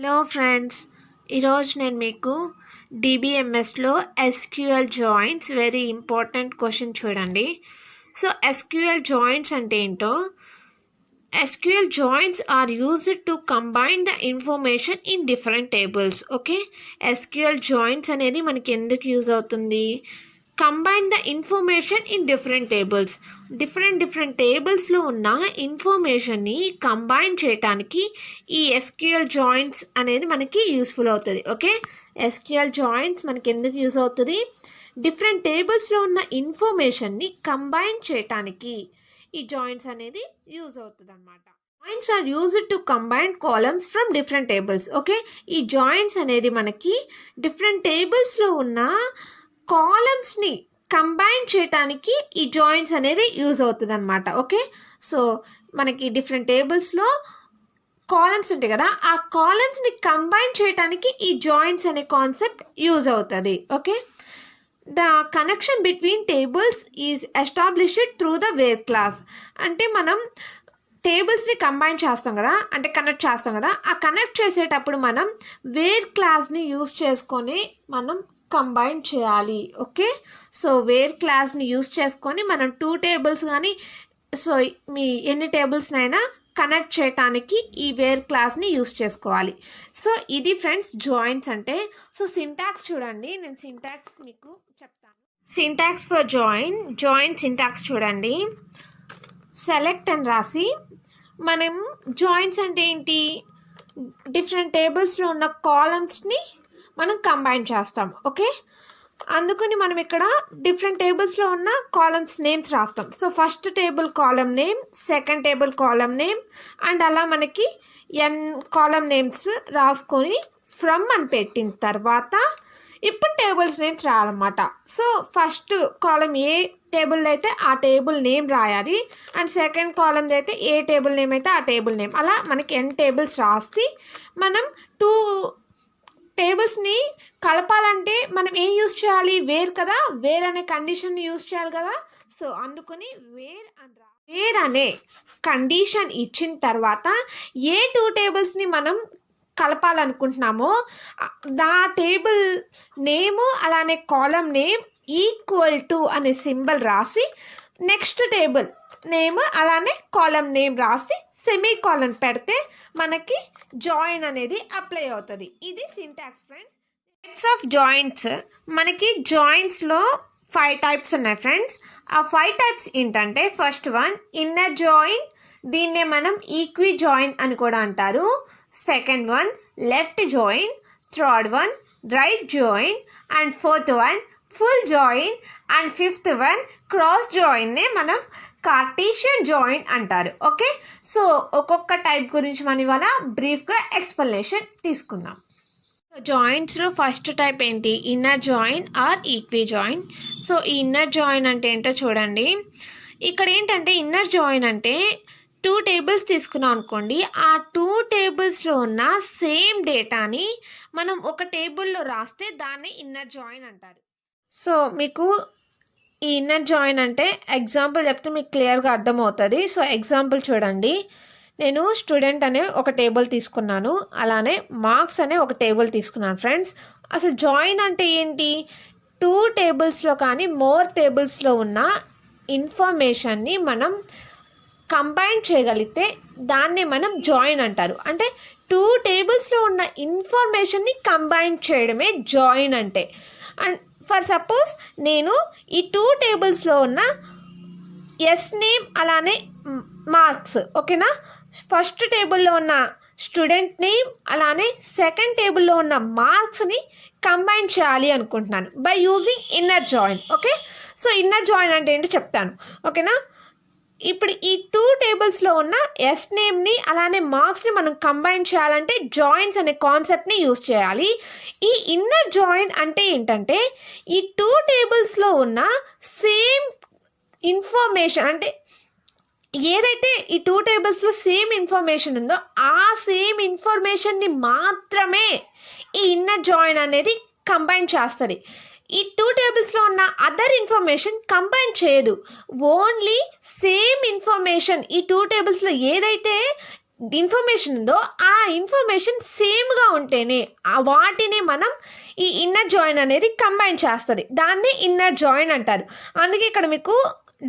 Hello friends, ఈరోజు నేను మీకు డిబిఎంఎస్లో SQL joints very important question చూడండి. సో ఎస్క్యూఎల్ జాయింట్స్ అంటే ఏంటో, SQL joins are used to combine the information in different tables. Okay, SQL joins అనేది మనకి ఎందుకు యూజ్ అవుతుంది? Combine the information in different different టేబుల్స్లో ఉన్న ఇన్ఫర్మేషన్ని కంబైన్ చేయడానికి ఈ SQL జాయింట్స్ అనేది మనకి యూస్ఫుల్ అవుతుంది. ఓకే, SQL జాయింట్స్ మనకి ఎందుకు యూజ్ అవుతుంది? డిఫరెంట్ టేబుల్స్లో ఉన్న ఇన్ఫర్మేషన్ని కంబైన్ చేయటానికి ఈ జాయింట్స్ అనేది యూజ్ అవుతుంది అనమాట. Joints are used to combine columns from different tables. Okay, ఈ జాయింట్స్ అనేది మనకి డిఫరెంట్ టేబుల్స్లో ఉన్న కాలమ్స్ని కంబైన్ చేయటానికి ఈ జాయింట్స్ అనేది యూజ్ అవుతుంది అనమాట. ఓకే, సో మనకి డిఫరెంట్ టేబుల్స్లో కాలమ్స్ ఉంటాయి కదా, ఆ కాలమ్స్ని కంబైన్ చేయటానికి ఈ జాయింట్స్ అనే కాన్సెప్ట్ యూజ్ అవుతుంది. Okay, the connection between tables is established through the where class. అంటే మనం టేబుల్స్ని కంబైన్ చేస్తాం కదా, అంటే కనెక్ట్ చేస్తాం కదా, ఆ కనెక్ట్ చేసేటప్పుడు మనం వేర్ క్లాస్ని యూజ్ చేసుకొని మనం కంబైన్ చేయాలి. ఓకే, సో వేర్ క్లాస్ని యూజ్ చేసుకొని మనం 2 టేబుల్స్ కానీ సో మీ ఎన్ని టేబుల్స్నైనా కనెక్ట్ చేయటానికి ఈ వేర్ క్లాస్ని యూజ్ చేసుకోవాలి. సో ఇది ఫ్రెండ్స్ జాయింట్స్ అంటే. సో సింటాక్స్ చూడండి, నేను సింటాక్స్ మీకు చెప్తాను. సింటాక్స్ ఫర్ జాయింట్ సింటాక్స్ చూడండి. సెలెక్ట్ అని రాసి మనం జాయింట్స్ అంటే ఏంటి, డిఫరెంట్ టేబుల్స్లో ఉన్న కాలమ్స్ని మనం కంబైన్ చేస్తాం. ఓకే, అందుకని మనం ఇక్కడ డిఫరెంట్ టేబుల్స్లో ఉన్న కాలమ్స్ నేమ్స్ రాస్తాం. So first table column name, second table column name, and అలా మనకి n కాలమ్ నేమ్స్ రాసుకొని ఫ్రమ్ అని పెట్టిన తర్వాత ఇప్పుడు టేబుల్స్ నేమ్స్ రాయాలన్నమాట. సో ఫస్ట్ కాలమ్ ఏ టేబుల్ అయితే ఆ టేబుల్ నేమ్ రాయాలి, అండ్ సెకండ్ కాలమ్ అయితే ఏ టేబుల్ నేమ్ అయితే ఆ టేబుల్ నేమ్, అలా మనకి n టేబుల్స్ రాసి మనం 2 టేబుల్స్ని కలపాలంటే మనం ఏం యూజ్ చేయాలి? వేర్ కదా, వేర్ అనే కండిషన్ని యూజ్ చేయాలి కదా. సో అందుకని వేర్ అనే కండిషన్ ఇచ్చిన తర్వాత ఏ 2 టేబుల్స్ని మనం కలపాలనుకుంటున్నామో దా టేబుల్ నేము అలానే కాలమ్ నేమ్ ఈక్వల్ టు అనే సింబల్ రాసి నెక్స్ట్ టేబుల్ నేమ్ అలానే కాలమ్ నేమ్ రాసి సెమీకోలన్ పెడితే మనకి జాయిన్ అనేది అప్లై అవుతుంది. ఇది syntax friends. Types of joints, మనకి జాయింట్స్లో 5 టైప్స్ ఉన్నాయి ఫ్రెండ్స్. ఆ 5 టైప్స్ ఏంటంటే, ఫస్ట్ వన్ ఇన్నర్ జాయిన్, దీన్నే మనం ఈక్వి జాయిన్ అని కూడా అంటారు. Second one left join, third one right join, and fourth one full join, and fifth one cross జాయిన్నే మనం కార్టీషియన్ జాయిన్ అంటారు. ఓకే, సో ఒక్కొక్క టైప్ గురించి మనం ఇవాళ బ్రీఫ్గా ఎక్స్ప్లెనేషన్ తీసుకుందాం. జాయింట్స్లో ఫస్ట్ టైప్ ఏంటి, inner join or equi join. So ఈ ఇన్నర్ జాయిన్ అంటే ఏంటో చూడండి. ఇక్కడ ఏంటంటే ఇన్నర్ జాయిన్ అంటే 2 టేబుల్స్ తీసుకున్నాం అనుకోండి, ఆ 2 టేబుల్స్లో ఉన్న సేమ్ డేటాని మనం ఒక టేబుల్లో రాస్తే దాన్ని ఇన్నర్ జాయిన్ అంటారు. సో మీకు ఈ ఇన్నర్ జాయిన్ అంటే ఎగ్జాంపుల్ చెప్తే మీకు క్లియర్గా అర్థమవుతుంది. సో ఎగ్జాంపుల్ చూడండి, నేను స్టూడెంట్ అనే ఒక టేబుల్ తీసుకున్నాను, అలానే మార్క్స్ అనే ఒక టేబుల్ తీసుకున్నాను ఫ్రెండ్స్. అసలు జాయిన్ అంటే ఏంటి, 2 టేబుల్స్లో కానీ మోర్ టేబుల్స్లో ఉన్న ఇన్ఫర్మేషన్ని మనం కంబైన్ చేయగలిగితే దాన్ని మనం జాయిన్ అంటారు. అంటే 2 టేబుల్స్లో ఉన్న ఇన్ఫర్మేషన్ని కంబైన్ చేయడమే జాయిన్ అంటే. అండ్ ఫర్ సపోజ్ నేను ఈ 2 టేబుల్స్లో ఉన్న ఎస్ నేమ్ అలానే మార్క్స్, ఓకేనా, ఫస్ట్ టేబుల్లో ఉన్న స్టూడెంట్ నేమ్ అలానే సెకండ్ టేబుల్లో ఉన్న మార్క్స్ని కంబైన్ చేయాలి అనుకుంటున్నాను by using inner join. Okay, so inner join అంటే ఏంటో చెప్తాను. ఓకేనా, ఇప్పుడు ఈ 2 టేబుల్స్లో ఉన్న ఎస్ నేమ్ని అలానే మార్క్స్ని మనం కంబైన్ చేయాలంటే జాయిన్స్ అనే కాన్సెప్ట్ని యూజ్ చేయాలి. ఈ ఇన్నర్ జాయిన్ అంటే ఏంటంటే, ఈ 2 టేబుల్స్లో ఉన్న సేమ్ ఇన్ఫర్మేషన్, అంటే ఏదైతే ఈ 2 టేబుల్స్లో సేమ్ ఇన్ఫర్మేషన్ ఉందో ఆ సేమ్ ఇన్ఫర్మేషన్ని మాత్రమే ఈ ఇన్నర్ జాయిన్ అనేది కంబైన్ చేస్తుంది. ఈ 2 టేబుల్స్లో ఉన్న అదర్ ఇన్ఫర్మేషన్ కంబైన్ చేయదు, ఓన్లీ సేమ్ ఇన్ఫర్మేషన్ ఈ 2 టేబుల్స్లో ఏదైతే ఇన్ఫర్మేషన్ ఉందో ఆ ఇన్ఫర్మేషన్ సేమ్గా ఉంటేనే వాటిని మనం ఈ ఇన్నర్ జాయిన్ అనేది కంబైన్ చేస్తుంది. దాన్ని ఇన్నర్ జాయిన్ అంటారు. అందుకే ఇక్కడ మీకు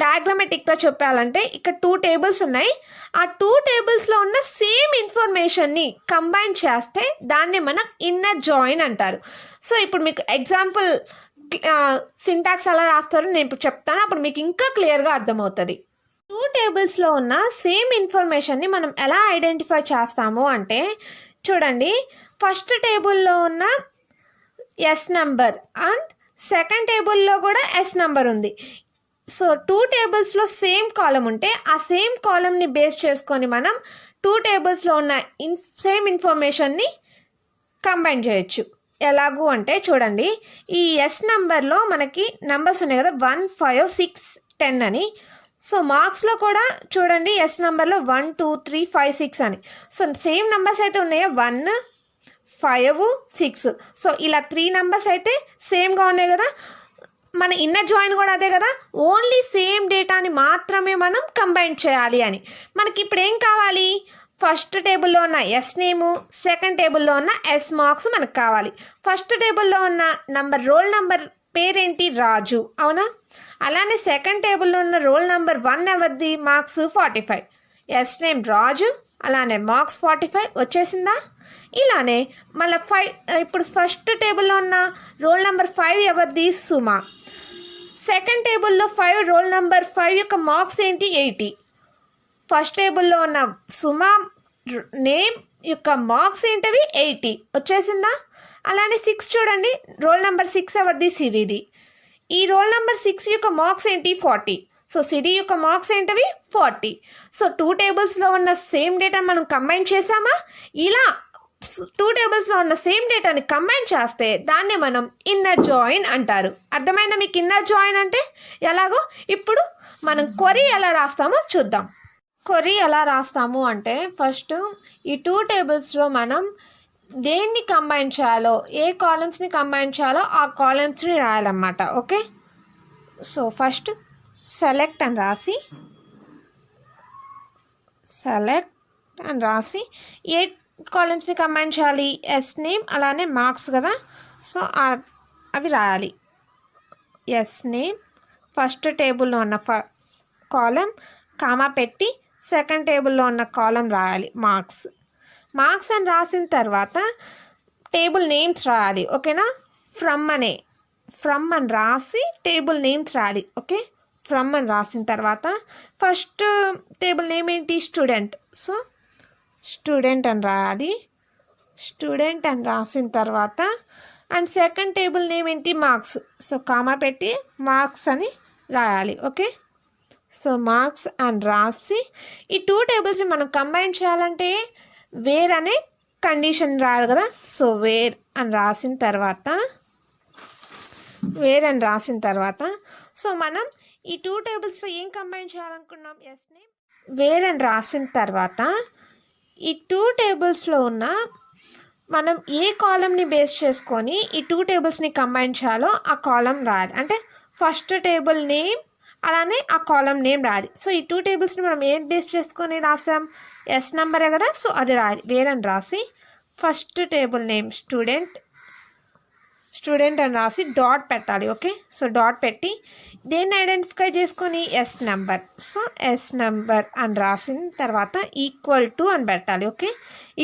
డయాగ్రామెటిక్గా చెప్పాలంటే ఇక్కడ 2 టేబుల్స్ ఉన్నాయి. ఆ 2 టేబుల్స్లో ఉన్న సేమ్ ఇన్ఫర్మేషన్ని కంబైన్ చేస్తే దాన్ని మనం ఇన్నర్ జాయిన్ అంటారు. సో ఇప్పుడు మీకు ఎగ్జాంపుల్ సింటాక్స్ ఎలా రాస్తారో నేను ఇప్పుడు చెప్తాను, అప్పుడు మీకు ఇంకా క్లియర్గా అర్థమవుతుంది. 2 టేబుల్స్లో ఉన్న సేమ్ ఇన్ఫర్మేషన్ని మనం ఎలా ఐడెంటిఫై చేస్తాము అంటే చూడండి, ఫస్ట్ టేబుల్లో ఉన్న ఎస్ నెంబర్ అండ్ సెకండ్ టేబుల్లో కూడా ఎస్ నెంబర్ ఉంది. సో 2 టేబుల్స్లో సేమ్ కాలం ఉంటే ఆ సేమ్ కాలంని బేస్ చేసుకొని మనం 2 టేబుల్స్లో ఉన్న సేమ్ ఇన్ఫర్మేషన్ని కంబైన్ చేయొచ్చు. ఎలాగూ అంటే చూడండి, ఈ ఎస్ నెంబర్లో మనకి నెంబర్స్ ఉన్నాయి కదా 1, 5, 6, 10 అని. సో మార్క్స్లో కూడా చూడండి ఎస్ నెంబర్లో 1, 2, 3, 5, 6 అని. సో సేమ్ నెంబర్స్ అయితే ఉన్నాయా 1, 5, 6. సో ఇలా 3 నెంబర్స్ అయితే సేమ్గా ఉన్నాయి కదా. మన ఇన్నర్ జాయిన్ కూడా అదే కదా, ఓన్లీ సేమ్ డేటాని మాత్రమే మనం కంబైన్ చేయాలి అని. మనకి ఇప్పుడు ఏం కావాలి, ఫస్ట్ టేబుల్లో ఉన్న ఎస్ నేము, సెకండ్ టేబుల్లో ఉన్న ఎస్ మార్క్స్ మనకు కావాలి. ఫస్ట్ టేబుల్లో ఉన్న నంబర్ రోల్ నంబర్ పేరేంటి రాజు, అవునా? అలానే సెకండ్ టేబుల్లో ఉన్న రోల్ నెంబర్ 1 ఎవరిది, మార్క్స్ 45, ఎస్ నేమ్ రాజు, అలానే మార్క్స్ 45 వచ్చేసిందా? ఇలానే మళ్ళీ 5 ఇప్పుడు ఫస్ట్ టేబుల్లో ఉన్న రోల్ నెంబర్ 5 ఎవరిది, సుమ. సెకండ్ టేబుల్లో 5 రోల్ నెంబర్ 5 యొక్క మార్క్స్ ఏంటి, 80. ఫస్ట్ టేబుల్లో ఉన్న సుమ నేమ్ యొక్క మార్క్స్ ఏంటవి, 80 వచ్చేసిందా? అలానే 6 చూడండి, రోల్ నెంబర్ 6 ఎవరిది, సిరిది. ఈ రోల్ నెంబర్ 6 యొక్క మార్క్స్ ఏంటి, 40. సో సిరి యొక్క మార్క్స్ ఏంటవి, 40. సో 2 టేబుల్స్లో ఉన్న సేమ్ డేటాను మనం కంబైన్ చేసామా? ఇలా 2 టేబుల్స్లో ఉన్న సేమ్ డేటాని కంబైన్ చేస్తే దాన్ని మనం ఇన్నర్ జాయిన్ అంటారు. అర్థమైందా మీకు ఇన్నర్ జాయిన్ అంటే ఎలాగో? ఇప్పుడు మనం క్వరీ ఎలా రాస్తామో చూద్దాం. క్వరీ ఎలా రాస్తాము అంటే ఫస్ట్ ఈ 2 టేబుల్స్లో మనం దేన్ని కంబైన్ చేయాలో, ఏ కాలమ్స్ని కంబైన్ చేయాలో ఆ కాలమ్స్ని రాయాలన్నమాట. ఓకే, సో ఫస్ట్ సెలెక్ట్ అని రాసి ఏ కాలమ్స్ని కంబైన్ చేయాలి, ఎస్ నేమ్ అలానే మార్క్స్ కదా. సో అవి రాయాలి. ఎస్ నేమ్ ఫస్ట్ టేబుల్లో ఉన్న కాలం కామా పెట్టి సెకండ్ టేబుల్లో ఉన్న కాలం రాయాలి మార్క్స్ అని రాసిన తర్వాత టేబుల్ నేమ్స్ రాయాలి. ఓకేనా? ఫ్రమ్ అని రాసి టేబుల్ నేమ్స్ రాయాలి. ఓకే, ఫ్రమ్ అని రాసిన తర్వాత ఫస్ట్ టేబుల్ నేమ్ ఏంటి, స్టూడెంట్. సో స్టూడెంట్ అని రాయాలి. స్టూడెంట్ అని రాసిన తర్వాత అండ్ సెకండ్ టేబుల్ నేమ్ ఏంటి, మార్క్స్. సో కామా పెట్టి మార్క్స్ అని రాయాలి. ఓకే, సో మార్క్స్ అని రాసి ఈ 2 టేబుల్స్ని మనం కంబైన్ చేయాలంటే వేర్ అనే కండిషన్ రాయాలి కదా. సో వేర్ అని రాసిన తర్వాత సో మనం ఈ 2 టేబుల్స్లో ఏం కంబైన్ చేయాలనుకున్నాం, ఎస్ నేమ్. వేర్ అని రాసిన తర్వాత ఈ 2 టేబుల్స్లో ఉన్న మనం ఏ కాలంని బేస్ చేసుకొని ఈ 2 టేబుల్స్ని కంబైన్ చేయాలో ఆ కాలం రాయాలి. అంటే ఫస్ట్ టేబుల్ నేమ్ అలానే ఆ కాలం నేమ్ రాయాలి. సో ఈ 2 టేబుల్స్ని మనం ఏం బేస్ చేసుకొని రాసాం, ఎస్ నెంబరే కదా. సో అది రాయాలి. వేరని రాసి ఫస్ట్ టేబుల్ నేమ్ స్టూడెంట్ అని రాసి డాట్ పెట్టాలి. ఓకే, సో డాట్ పెట్టి దేన్ని ఐడెంటిఫై చేసుకొని, S number. So S number అని రాసిన తర్వాత ఈక్వల్ టు అని పెట్టాలి. ఓకే,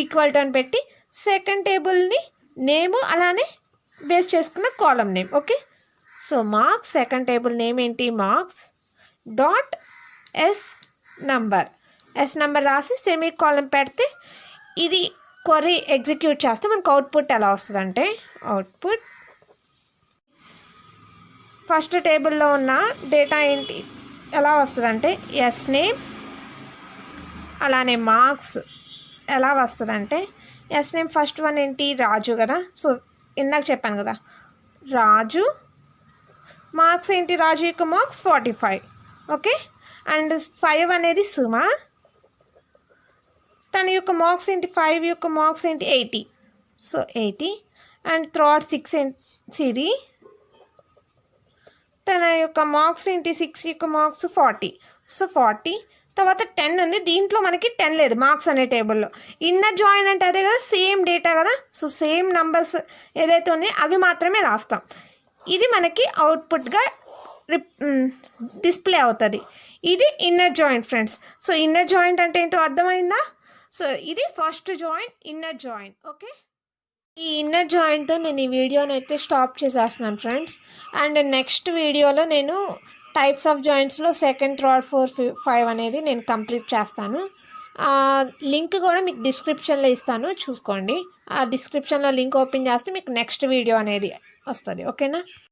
ఈక్వల్ టు అని పెట్టి సెకండ్ టేబుల్ని నేము అలానే బేస్ చేసుకున్న కాలం name. Okay, so marks second table name ఏంటి, మార్క్స్ డాట్ ఎస్ నెంబర్ రాసి సెమీ కాలం పెడితే ఇది క్వరీ ఎగ్జిక్యూట్ చేస్తే మనకు అవుట్పుట్ ఎలా వస్తుందంటే, అవుట్పుట్ ఫస్ట్ టేబుల్లో ఉన్న డేటా ఏంటి ఎలా వస్తుందంటే, ఎస్ నేమ్ అలానే మార్క్స్ ఎలా వస్తుందంటే, ఎస్ నేమ్ ఫస్ట్ వన్ ఏంటి, రాజు కదా. సో ఇందాక చెప్పాను కదా రాజు. మార్క్స్ ఏంటి, రాజు యొక్క మార్క్స్ 45. ఓకే, అండ్ 5 అనేది సుమ. తన యొక్క మార్క్స్ ఏంటి, 5 యొక్క మార్క్స్ ఏంటి, 80. సో 80 అండ్ థర్డ్ 6 ఏంటి, సిరి. తన యొక్క మార్క్స్ ఏంటి, 6 యొక్క మార్క్స్ 40. సో 40 తర్వాత 10 ఉంది, దీంట్లో మనకి 10 లేదు మార్క్స్ అనే టేబుల్లో. ఇన్నర్ జాయిన్ అంటే అదే కదా, సేమ్ డేటా కదా, సో సేమ్ నంబర్స్ ఏదైతే ఉన్నాయో అవి మాత్రమే రాస్తాం. ఇది మనకి అవుట్పుట్గా డిస్ప్లే అవుతుంది. ఇది inner joint friends. So inner joint అంటే ఏంటో అర్థమైందా? సో ఇది first joint, inner joint. Okay, ఈ ఇన్నర్ జాయింట్తో నేను ఈ వీడియోని అయితే స్టాప్ చేసేస్తున్నాను ఫ్రెండ్స్. అండ్ నెక్స్ట్ వీడియోలో నేను టైప్స్ ఆఫ్ జాయింట్స్లో సెకండ్, థర్డ్, 4, 5 అనేది నేను కంప్లీట్ చేస్తాను. లింక్ కూడా మీకు డిస్క్రిప్షన్లో ఇస్తాను, చూసుకోండి. ఆ డిస్క్రిప్షన్లో లింక్ ఓపెన్ చేస్తే మీకు నెక్స్ట్ వీడియో అనేది వస్తుంది. ఓకేనా?